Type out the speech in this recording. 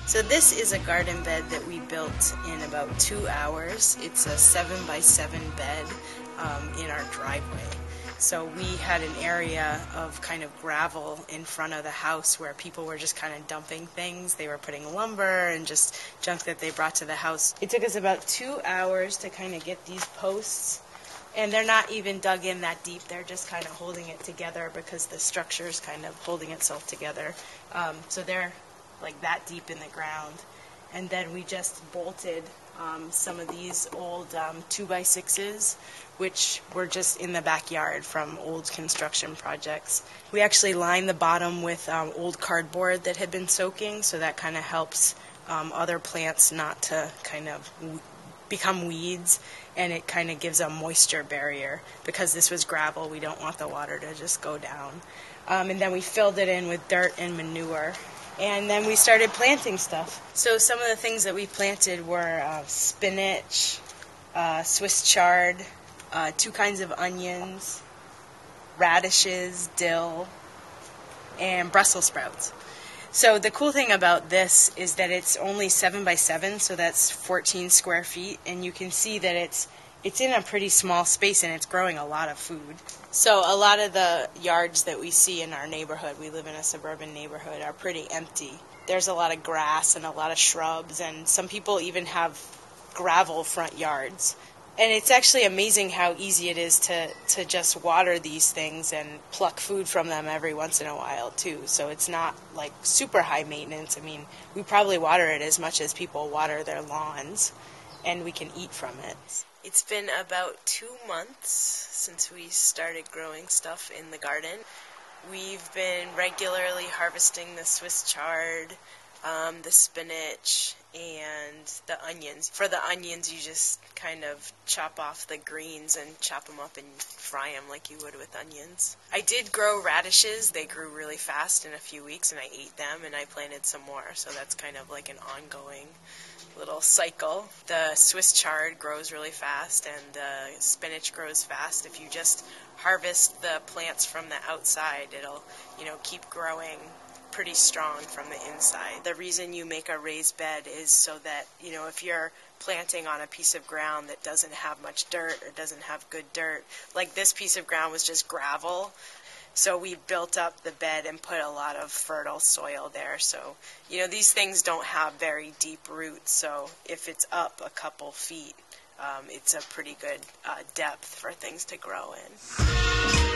So this is a garden bed that we built in about 2 hours. It's a 7x7 bed in our driveway. So we had an area of kind of gravel in front of the house where people were just kind of dumping things. They were putting lumber and just junk that they brought to the house. It took us about 2 hours to kind of get these posts, and they're not even dug in that deep. They're just kind of holding it together because the structure is kind of holding itself together. So they're like that deep in the ground. And then we just bolted some of these old 2x6s, which were just in the backyard from old construction projects. We actually lined the bottom with old cardboard that had been soaking, so that kind of helps other plants not to kind of become weeds, and it kind of gives a moisture barrier. Because this was gravel, we don't want the water to just go down. And then we filled it in with dirt and manure. And then we started planting stuff. So some of the things that we planted were spinach, Swiss chard, 2 kinds of onions, radishes, dill, and Brussels sprouts. So the cool thing about this is that it's only 7x7, so that's 14 square feet, and you can see that it's in a pretty small space and it's growing a lot of food. So a lot of the yards that we see in our neighborhood, we live in a suburban neighborhood, are pretty empty. There's a lot of grass and a lot of shrubs, and some people even have gravel front yards. And it's actually amazing how easy it is to just water these things and pluck food from them every once in a while too. So it's not like super high maintenance. I mean, we probably water it as much as people water their lawns, and we can eat from it. It's been about 2 months since we started growing stuff in the garden. We've been regularly harvesting the Swiss chard, the spinach, and the onions. For the onions, you just kind of chop off the greens and chop them up and fry them like you would with onions. I did grow radishes. They grew really fast in a few weeks, and I ate them, and I planted some more. So that's kind of like an ongoing little cycle. The Swiss chard grows really fast, and the spinach grows fast. If you just harvest the plants from the outside, it'll, keep growing pretty strong from the inside. The reason you make a raised bed is so that, if you're planting on a piece of ground that doesn't have much dirt or doesn't have good dirt, like this piece of ground was just gravel, so we built up the bed and put a lot of fertile soil there. So, these things don't have very deep roots, so if it's up a couple feet, it's a pretty good depth for things to grow in.